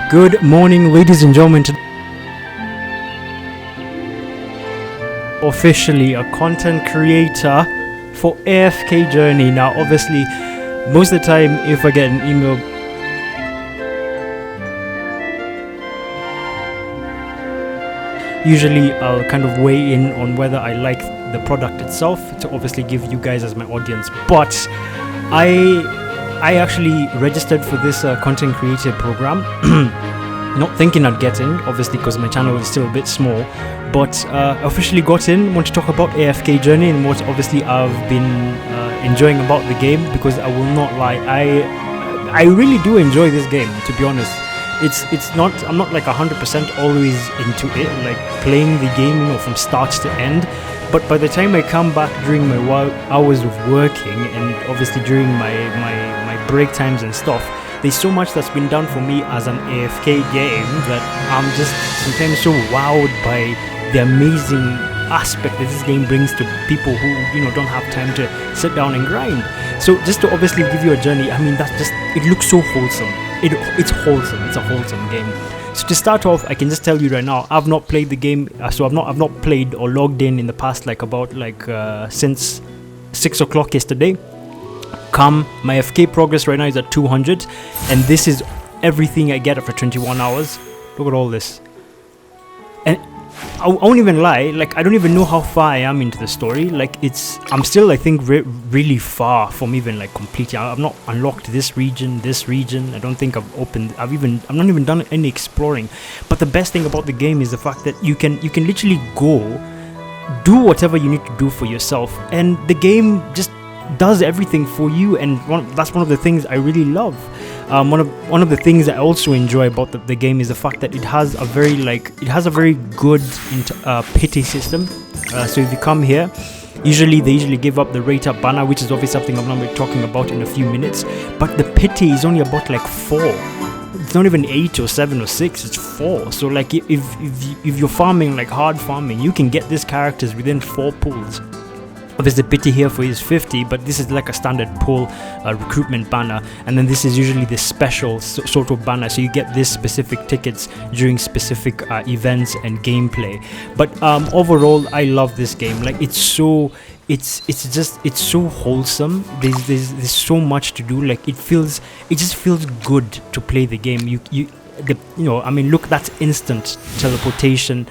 Good morning, ladies and gentlemen. Officially a content creator for AFK Journey. Now, obviously, most of the time, if I get an email, usually I'll kind of weigh in on whether I like the product itself to obviously give you guys as my audience. But I actually registered for this content creator program. Not thinking I'd get in, obviously, because my channel is still a bit small, but officially got in. Want to talk about AFK Journey and what obviously I've been enjoying about the game, because I will not lie, I really do enjoy this game, to be honest. I'm not like 100% always into it, like playing the game, you know, from start to end. But by the time I come back during my hours of working, and obviously during my break times and stuff, there's so much that's been done for me as an AFK game that I'm just sometimes so wowed by the amazing aspect that this game brings to people who, you know, don't have time to sit down and grind. So just to obviously give you a journey, I mean, it looks so wholesome. It's wholesome. It's a wholesome game. So to start off, I can just tell you right now, I've not played the game, so I've not played or logged in the past since 6 o'clock yesterday. My FK progress right now is at 200, and this is everything I get after 21 hours. Look at all this. And I won't even lie, like, I don't even know how far I am into the story. Like, I'm still, I think, really far from even like completing. I've not unlocked this region. I don't think I've not even done any exploring. But the best thing about the game is the fact that you can literally go do whatever you need to do for yourself, and the game just does everything for you. And that's one of the things I really love. One of the things I also enjoy about the game is the fact that it has a very good pity system. So if you come here, they usually give up the rate up banner, which is obviously something I'm going to be talking about in a few minutes. But the pity is only about like 4. It's not even 8 or 7 or 6, it's 4. So like if you're farming, like hard farming, you can get these characters within 4 pulls. Obviously, the pity here for is 50, but this is like a standard pull recruitment banner, and then this is usually the special sort of banner, so you get this specific tickets during specific events and gameplay. But overall, I love this game. Like, it's so wholesome. There's so much to do. Like, it just feels good to play the game. I mean, look, that's instant teleportation.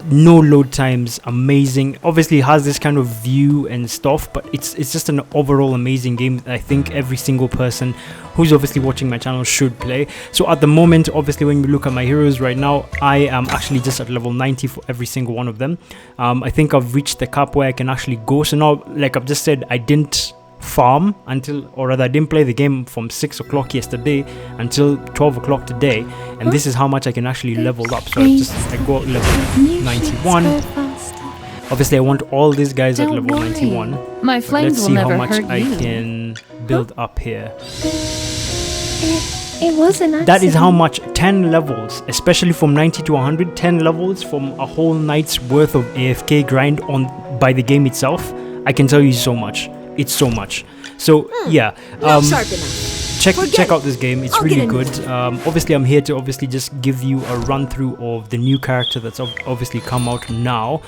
No load times, amazing. Obviously it has this kind of view and stuff, but it's just an overall amazing game. I think every single person who's obviously watching my channel should play. So at the moment, obviously, when you look at my heroes right now, I am actually just at level 90 for every single one of them. I think I've reached the cap where I can actually go. So now, like I've just said, I didn't farm I didn't play the game from 6 o'clock yesterday until 12 o'clock today, and this is how much I can actually level up. So I go level 91. Obviously, I want all these guys at level 91. My flames let's see how much I can build up here. It was an accident. That is how much. 10 levels, especially from 90 to 100. 10 levels from a whole night's worth of AFK grind by the game itself. I can tell you so much. It's so much. So yeah, check out this game. It's really good. Obviously, I'm here to obviously just give you a run through of the new character that's obviously come out now,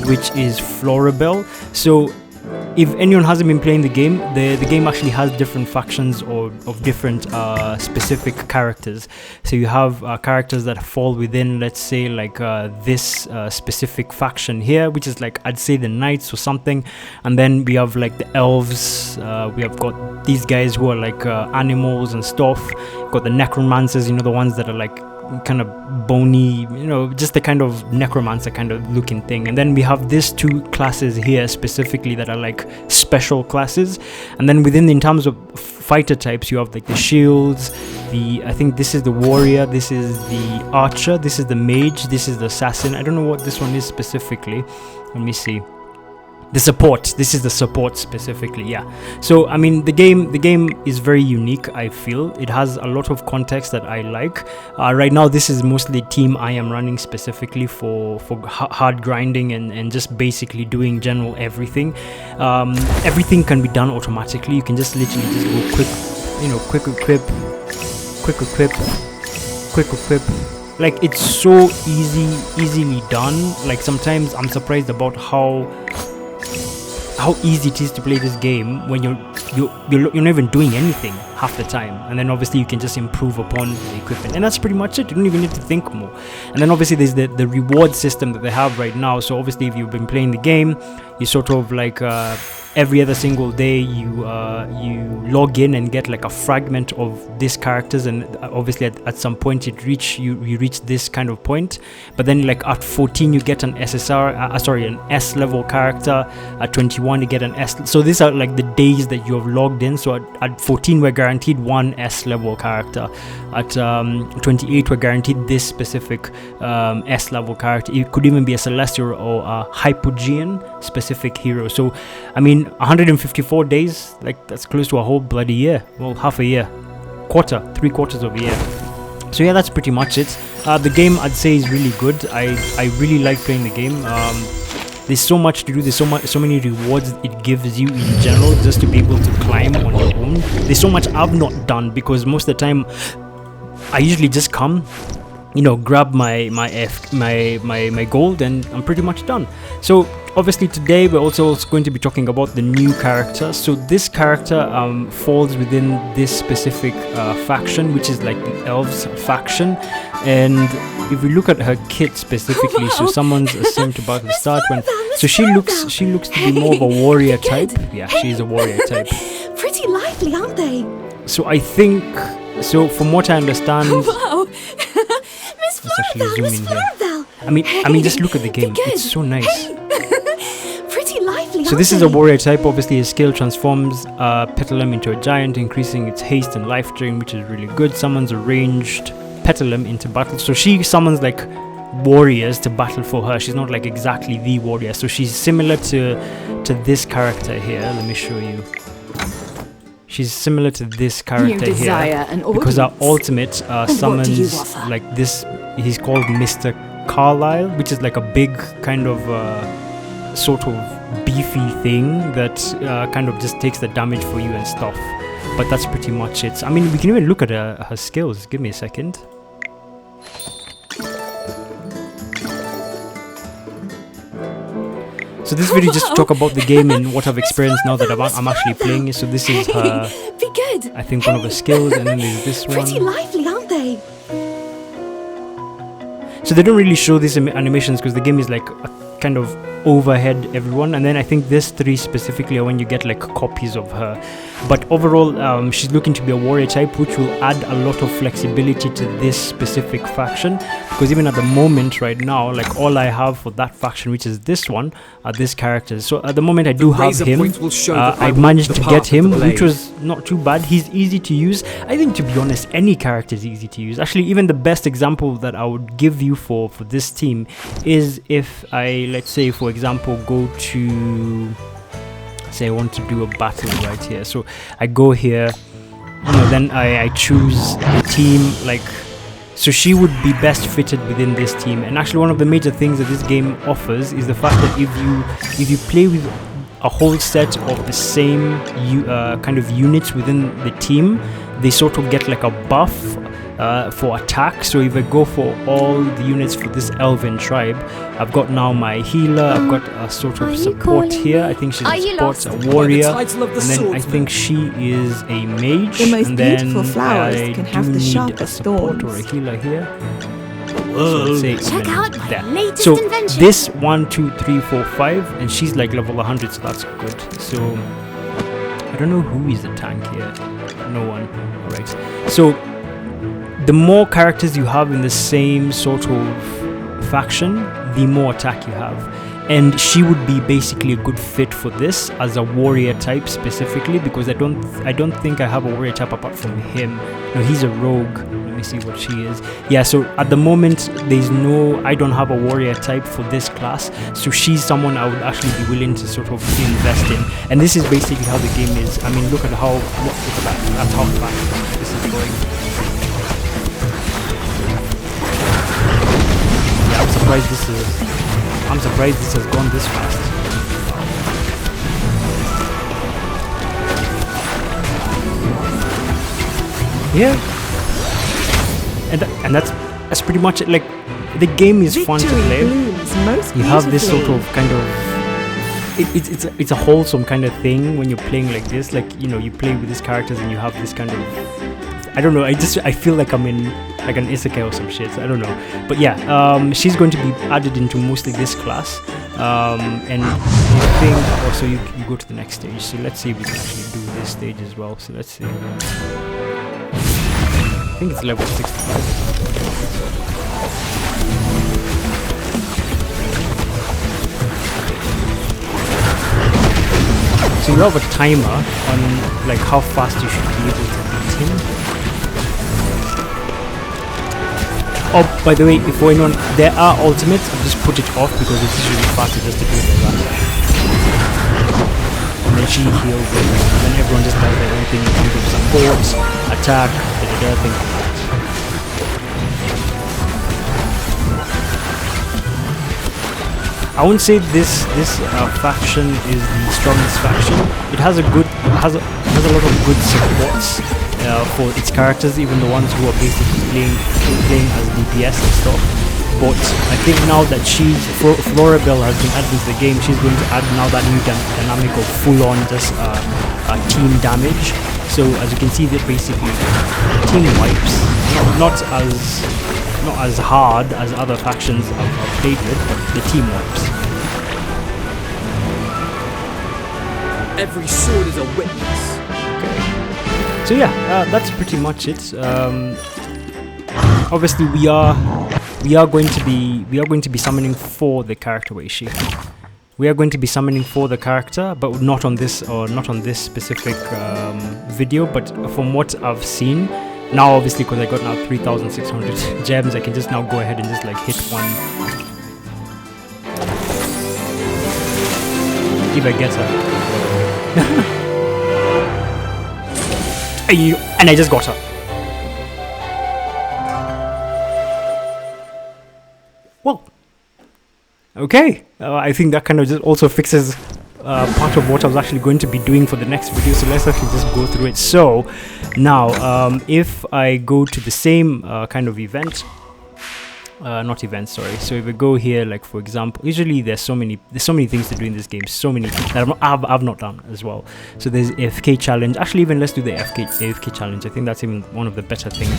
which is Florabelle. So if anyone hasn't been playing the game, the game actually has different factions of different specific characters. So you have characters that fall within, let's say, like this specific faction here, which is like, I'd say, the knights or something. And then we have like the elves. We have got these guys who are like animals and stuff. We've got the necromancers, you know, the ones that are like kind of bony, you know, just the kind of necromancer kind of looking thing. And then we have these 2 classes here specifically that are like special classes. And then in terms of fighter types, you have like the shields, I think this is the warrior, this is the archer, this is the mage, this is the assassin. I don't know what this one is specifically. Let me see. The support. This is the support specifically, yeah. So I mean, the game is very unique. I feel it has a lot of context that I like. Right now, this is mostly team I am running specifically for hard grinding and just basically doing general everything. Everything can be done automatically. You can just literally just go quick equip, quick equip. Like, it's so easily done. Like, sometimes I'm surprised about how easy it is to play this game when you're not even doing anything half the time, and then obviously you can just improve upon the equipment, and that's pretty much it. You don't even need to think more. And then obviously there's the reward system that they have right now. So obviously if you've been playing the game, you sort of like every other single day you log in and get like a fragment of these characters, and obviously at some point you reach this kind of point, but then like at 14 you get an an S level character. At 21 you get an S. So these are like the days that you have logged in. So at 14 we're guaranteed one S level character. At 28 we're guaranteed this specific S level character. It could even be a celestial or a hypogean specific hero. So I mean, 154 days, like that's close to a whole bloody year. Well, half a year, three quarters of a year. So yeah, that's pretty much it. The game, I'd say, is really good. I really like playing the game. There's so much to do. There's so many rewards it gives you in general, just to be able to climb on your own. There's so much I've not done, because most of the time I usually just come, you know, grab my gold, and I'm pretty much done. So obviously today we're also going to be talking about the new character. So this character falls within this specific faction, which is like the elves faction. And if we look at her kit specifically, so someone's assigned to battle start when, so she looks to be more of a warrior type. Yeah, she's a warrior type. Pretty lively, aren't they? So I think, so from what I understand, Wow. Miss Florabelle, Miss Florabelle. I mean, just look at the game. It's so nice. Pretty lively. So this is a warrior type. Obviously, his skill transforms Petalum into a giant, increasing its haste and life drain, which is really good. Summons a ranged Petalum into battle. So she summons like warriors to battle for her. She's not like exactly the warrior. So she's similar to this character here. Let me show you. She's similar to this character here, because our ultimate summons like this. He's called Mr. Carlisle, which is like a big kind of sort of beefy thing that kind of just takes the damage for you and stuff. But that's pretty much it. I mean, we can even look at her skills. Give me a second. So this video just to talk about the game and what I've experienced now that I'm actually playing it. So this is her, Be good. I think, one of her skills, and then there's this one. Pretty lively, aren't they? So they don't really show these animations because the game is like a kind of overhead everyone, and then I think this three specifically are when you get like copies of her. But overall, she's looking to be a warrior type, which will add a lot of flexibility to this specific faction, because even at the moment right now, like all I have for that faction, which is this one, are these characters. So at the moment I do have him. I managed to get him, which was not too bad. He's easy to use. I think, to be honest, any character is easy to use. Actually, even the best example that I would give you for this team is if I, let's say for example, go to, say I want to do a battle right here. So I go here, you know, then I choose the team, like, so she would be best fitted within this team. And actually one of the major things that this game offers is the fact that if you play with a whole set of the same kind of units within the team, they sort of get like a buff for attack. So if I go for all the units for this elven tribe, I've got now my healer, I've got a sort of support here. I think she's a support, a warrior, and then I think she is a mage. The most and then beautiful flowers I can have the sharpest a support thorns. or a healer here. Check out my latest so invention. this 1, 2, 3, 4, 5, and she's like level 100, so that's good. So I don't know who is the tank here. No one. All right. So the more characters you have in the same sort of faction, the more attack you have. And she would be basically a good fit for this as a warrior type specifically, because I don't think I have a warrior type apart from him. No, he's a rogue. Let me see what she is. Yeah, so at the moment I don't have a warrior type for this class, so she's someone I would actually be willing to sort of invest in. And this is basically how the game is. I mean, look at that's how fast this is going. I'm surprised this has gone this fast. Yeah. and that's pretty much it. Like, the game is fun to play. You have this sort of kind of it's a wholesome kind of thing when you're playing like this. Like, you know, you play with these characters and you have this kind of, I don't know, I feel like I'm in like an isekai or some shit. I don't know, but yeah, she's going to be added into mostly this class, and I think also you go to the next stage. So let's see if we can actually do this stage as well. So let's see. I think it's level 65. So you have a timer on like how fast you should be able to beat him. Oh, by the way, before anyone, there are ultimates. I've just put it off because it's usually faster just to do it like that. And then she heals it. And then everyone just does their own thing in terms of support, attack, things like that. I wouldn't say this faction is the strongest faction. It has a lot of good supports for its characters, even the ones who are basically playing as DPS and stuff. But I think now that Florabelle has been added into the game, she's going to add now that new dynamic of full-on just team damage. So as you can see, that basically team wipes, not as hard as other factions I've played with, but the team wipes. Every sword is a witness. Okay. So yeah, that's pretty much it. Obviously, we are going to be summoning for the character. Where is she? We are going to be summoning for the character, but not on this specific video. But from what I've seen. Now, obviously, because I got now 3,600 gems, I can just now go ahead and just like hit one. If I get her. And I just got her. Well, okay. I think that kind of just also fixes part of what I was actually going to be doing for the next video, so let's actually just go through it. So now if I go to the same kind of event, so if we go here, like for example, usually there's so many things to do in this game, so many that I've not done as well. So there's AFK challenge. Actually, even let's do the AFK challenge. I think that's even one of the better things.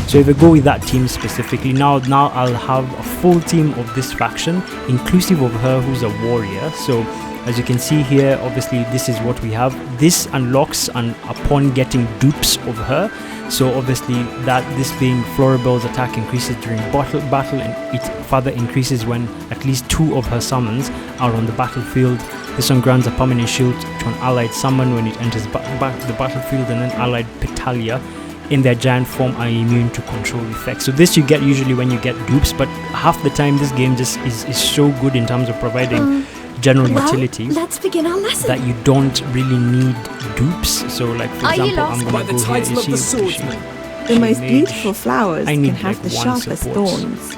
So if we go with that team specifically, now I'll have a full team of this faction, inclusive of her who's a warrior. So as you can see here, obviously this is what we have. This unlocks upon getting dupes of her. So obviously this being Florabelle's attack increases during battle, and it further increases when at least 2 of her summons are on the battlefield. This one grants a permanent shield to an allied summon when it enters the battlefield, and then allied Petalia in their giant form are immune to control effects. So this you get usually when you get dupes, but half the time this game just is so good in terms of providing general utility. Let's begin our lesson. That you don't really need dupes. So like for example, I'm going to go here. The most beautiful flowers can have the sharpest thorns.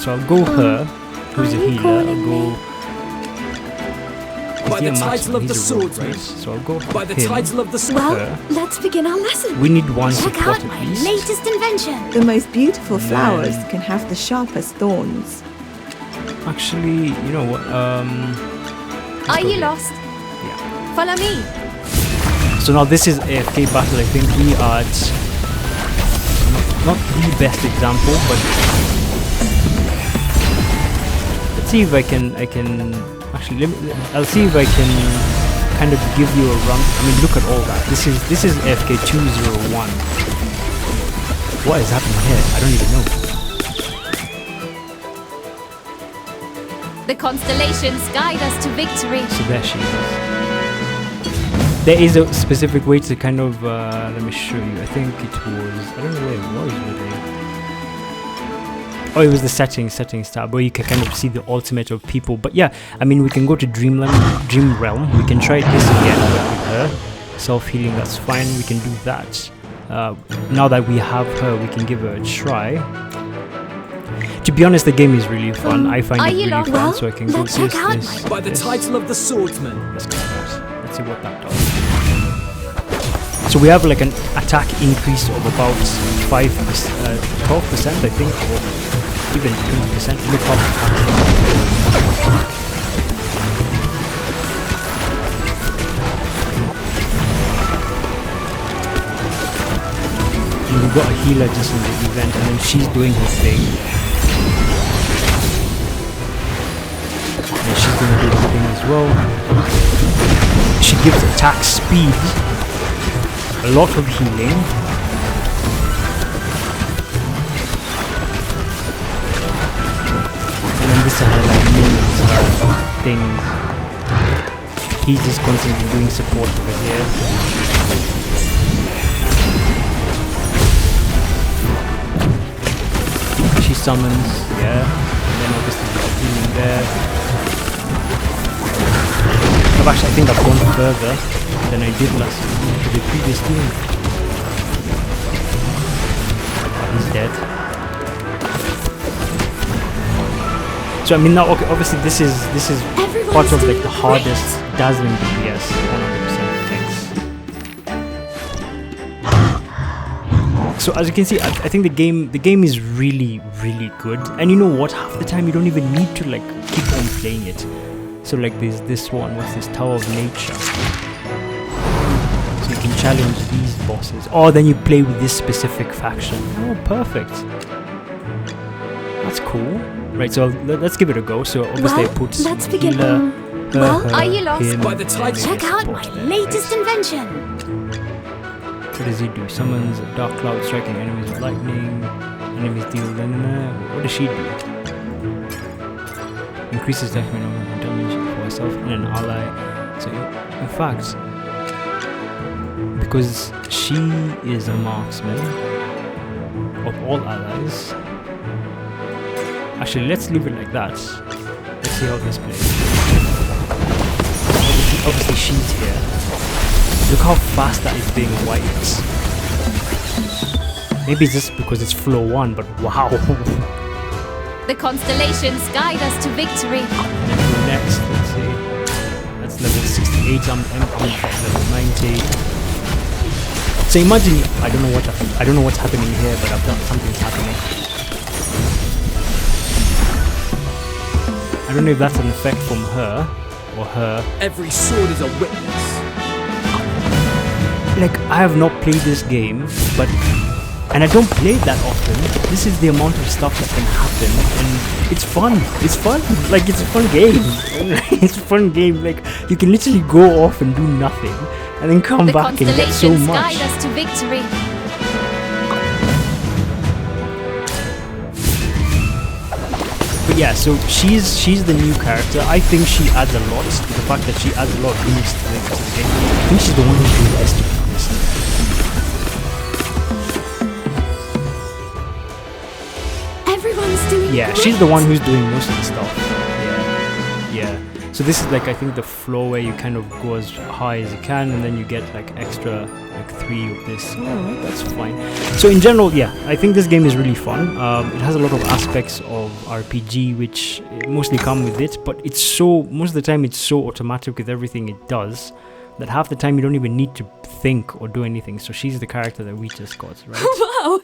So I'll go her, who's a healer. I'll go by the title of the swordsman. So I'll go by the title of the Well, let's begin our lesson. We need one Check support out at my least. latest invention. The most beautiful flowers can have the sharpest thorns. Actually, you know what? Are you lost? Yeah. Follow me. So now this is AFK battle. I think we are at not the best example, but let's see if I can actually. I'll see if I can kind of give you a run. I mean, look at all that. This is AFK 201. What is happening here? I don't even know. The constellations guide us to victory. So there she is. There is a specific way to kind of, let me show you. I think it was, I don't know where it was really. Oh, it was the settings tab where you can kind of see the ultimate of people. But yeah, I mean, we can go to Dream Realm. We can try this again with her. Self-healing, that's fine. We can do that. Now that we have her, we can give her a try. To be honest, the game is really fun. I find it really fun, so I can go this. By the title of the swordsman. Let's go. Let's see what that does. So we have like an attack increase of about 12%, I think, or even 20%. Look how we've got a healer just in the event, and then she's doing her thing. And she's going to do her thing as well. She gives attack speed, a lot of healing. And then this is her like minions, her things. He's just constantly doing support over here. She summons, yeah, and then obviously there's healing there. I think I've gone further than I did the previous game. He's dead. So I mean now, okay, obviously this is part of like the hardest dazzling DPS, 100% thanks. So as you can see, I think the game is really good, and you know what? Half the time you don't even need to like keep on playing it. So like there's this one, what's this, Tower of Nature. So you can challenge these bosses. Or then you play with this specific faction. Oh, perfect. That's cool. Right, so let's give it a go. So obviously I put healer, are you lost? By the tide. Check out my latest invention. What does he do? Summons a dark cloud, striking enemies with lightning. Enemies deal. What does she do? Increases damage for herself and an ally. So in fact, because she is a marksman of all allies, actually let's leave it like that. Let's see how this plays. Obviously she's here. Look how fast that is being wiped. Maybe it's just because it's floor 1, but wow. The constellations guide us to victory. Next, let's see. That's level 68. I'm level 90. So imagine, I don't know what's happening here, but I've done something's happening. I don't know if that's an effect from her or her. Every sword is a witness. Like, I have not played this game, and I don't play it that often. This is the amount of stuff that can happen, and it's fun. It's fun. Like, it's a fun game. It's a fun game. Like, you can literally go off and do nothing, and then come back and get so much. The constellations guide us to victory. But yeah, so she's the new character. I think she adds a lot. The fact that she adds a lot of boost to the game. I think she's the one who's doing best, to be honest. Yeah, she's the one who's doing most of the stuff. Yeah. So this is like, I think the floor where you kind of go as high as you can, and then you get like extra, like 3 of this. Alright, that's fine. So in general, yeah, I think this game is really fun. It has a lot of aspects of RPG which mostly come with it, but it's so, most of the time it's so automatic with everything it does that half the time you don't even need to think or do anything. So she's the character that we just got, right? Wow!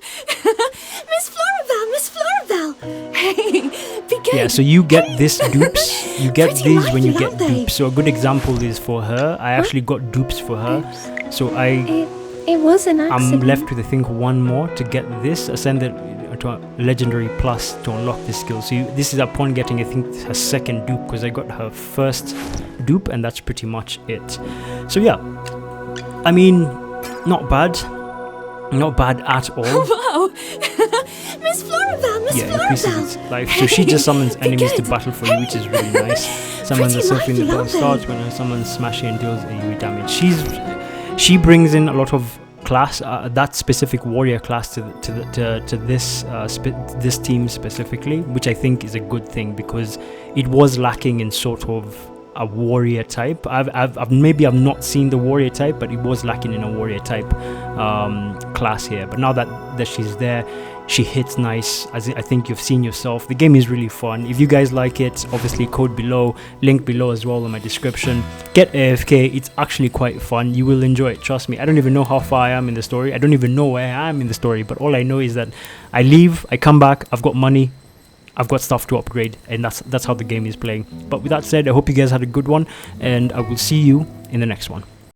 Miss Florabelle! Hey, be good. Yeah, so you get this dupes. You get these when you get dupes. So a good example is for her. I actually got dupes for her. So It was an accident. I'm left with, I think, one more to get this. Ascend it to a legendary plus to unlock this skill. So this is upon getting, I think, her second dupe, because I got her first dupe, and that's pretty much it. So yeah, I mean, not bad. Not bad at all. Wow! Miss Florabelle! Yeah, increases its life. So she just summons enemies to battle for you, which is really nice. Summons herself in the battle starts when her summons smashing and deals AoE damage. She brings in a lot of class, that specific warrior class to this team specifically, which I think is a good thing, because it was lacking in sort of a warrior type. I've maybe I've not seen the warrior type, but it was lacking in a warrior type class here. But now that she's there, she hits nice, as I think you've seen yourself. The game is really fun. If you guys like it, obviously code below, link below as well in my description. Get AFK, it's actually quite fun. You will enjoy it, trust me. I don't even know how far I am in the story. I don't even know where I am in the story, but all I know is that I leave, I come back, I've got money, I've got stuff to upgrade, and that's how the game is playing. But with that said, I hope you guys had a good one, and I will see you in the next one.